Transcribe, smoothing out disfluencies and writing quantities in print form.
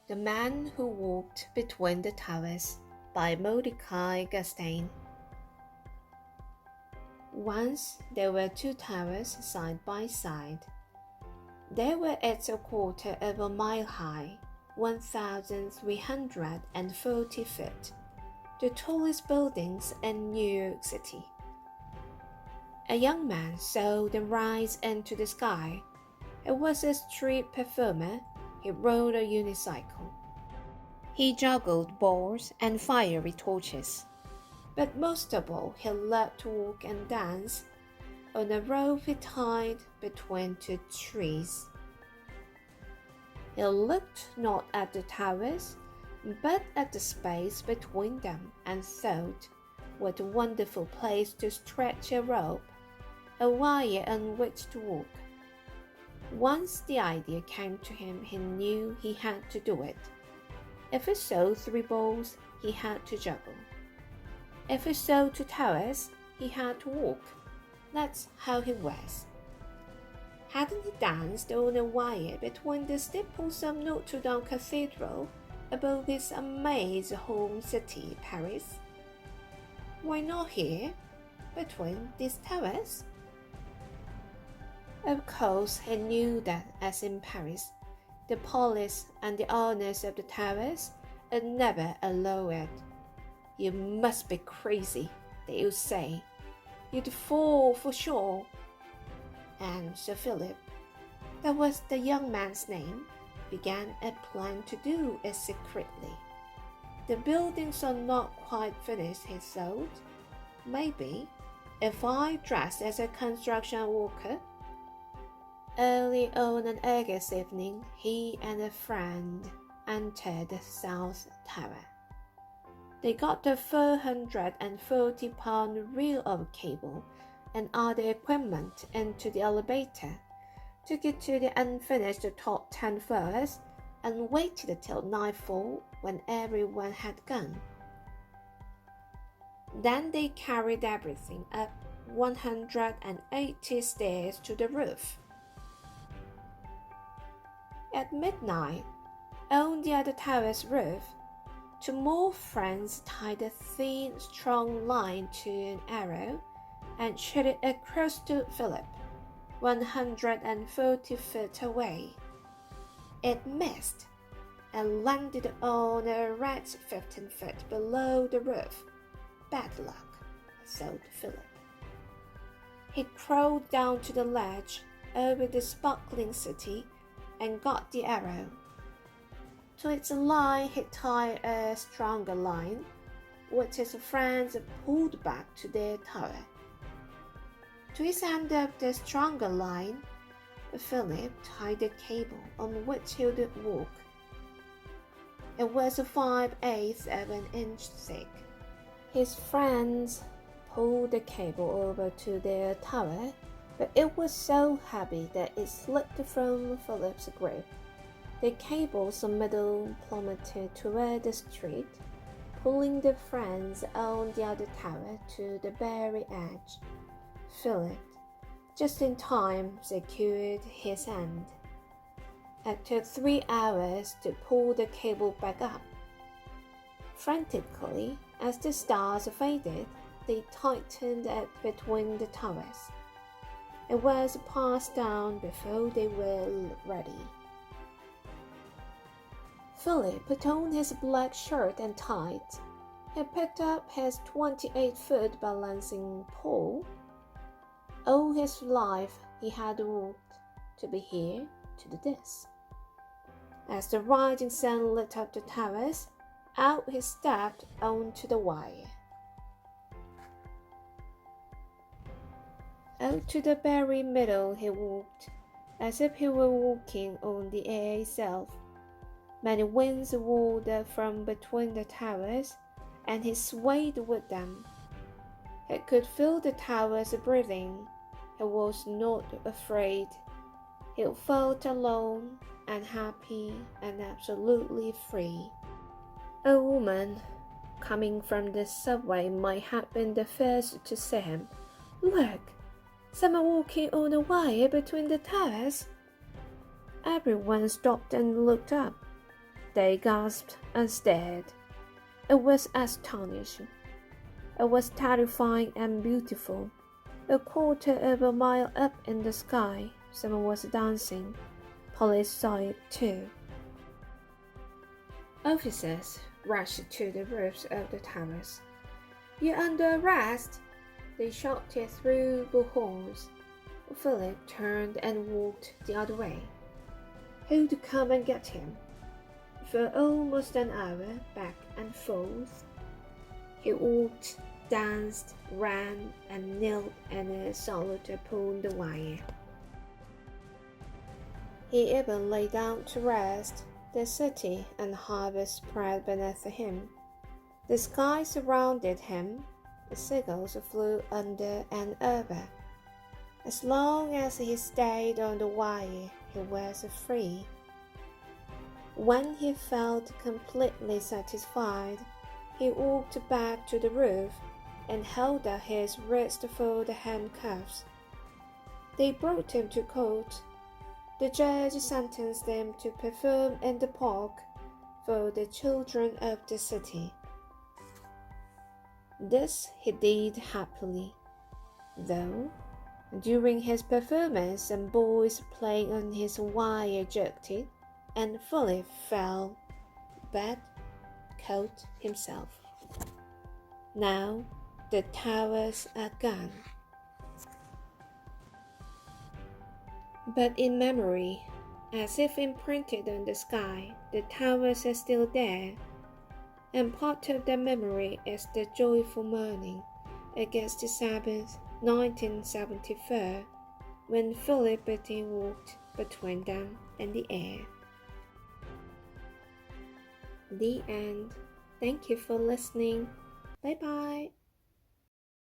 The Man Who Walked Between the Towers by Mordicai Gerstein. Once there were two towers side by side. They were at a quarter of a mile high, 1,340 feet, the tallest buildings in New York City. A young man saw them rise into the sky. He was a street performer. He rode a unicycle. He juggled balls and fiery torches. But most of all, he loved to walk and dance on a rope he tied between two trees. He looked not at the towers, but at the space between them, and thought, what a wonderful place to stretch a rope, a wire on which to walk. Once the idea came to him, he knew he had to do it. If he saw three balls, he had to juggle. If he saw two towers, he had to walk. That's how he was. Hadn't he danced on a wire between the steeples of Notre Dame Cathedral above his amazed home city, Paris? Why not here, between these towers? Of course, he knew that, as in Paris, the police and the owners of the towers would never allow it. You must be crazy, they would say. You'd fall for sure. And Sir Philip, that was the young man's name, began a plan to do it secretly. The buildings are not quite finished, he thought. Maybe, if I dress as a construction worker. Early on an August evening, he and a friend entered the South Tower. They got the 440-pound reel of cable and other equipment into the elevator, took it to the unfinished top 10 floors, and waited till nightfall when everyone had gone. Then they carried everything up 180 stairs to the roof. At midnight, on the other tower's roof, two more friends tied a thin, strong line to an arrow and shot it across to Philip, 140 feet away. It missed and landed on a rat 15 feet below the roof. Bad luck, thought Philip. He crawled down to the ledge over the sparkling city and got the arrow. To its line he tied a stronger line, which his friends pulled back to their tower. To his end of the stronger line, Philip tied a cable on which he would walk. It was 5/8 of an inch thick. His friends pulled the cable over to their tower, but it was so heavy that it slipped from Philip's grip. The cable's middle plummeted toward the street, pulling the friends on the other tower to the very edge. Philip, just in time, secured his end. It took 3 hours to pull the cable back up. Frantically, as the stars faded, they tightened it between the towers. It was past dawn before they were ready. Philip put on his black shirt and tights. He picked up his 28-foot balancing pole. All his life he had walked to be here, to do this. As the rising sun lit up the towers, out he stepped onto the wire. Out to the very middle he walked, as if he were walking on the air itself. Many winds whirled from between the towers, and he swayed with them. He could feel the towers breathing. He was not afraid. He felt alone and happy and absolutely free. A woman coming from the subway might have been the first to see him. "Look! Someone walking on a wire between the towers." Everyone stopped and looked up. They gasped and stared. It was astonishing. It was terrifying and beautiful. A quarter of a mile up in the sky, someone was dancing. Police saw it too. Officers rushed to the roofs of the towers. "You're under arrest!" they shouted through bullhorns. Philip turned and walked the other way. "Who'd come and get him?" For almost an hour, back and forth, he walked, danced, ran, and knelt in a solid upon the wire. He even lay down to rest. The city and harbor spread beneath him. The sky surrounded him. The seagulls flew under and over. As long as he stayed on the wire, he was free. When he felt completely satisfied, he walked back to the roof and held out his wrist for the handcuffs. They brought him to court. The judge sentenced him to perform in the park for the children of the city. This he did happily, though during his performance some boys playing on his wire jerked it, and Philip fell bad coat himself. Now the towers are gone. But in memory, as if imprinted on the sky, the towers are still there, and part of that memory is the joyful morning against the Sabbath 1974, when Philip walked between them and the air. The end. Thank you for listening. Bye bye.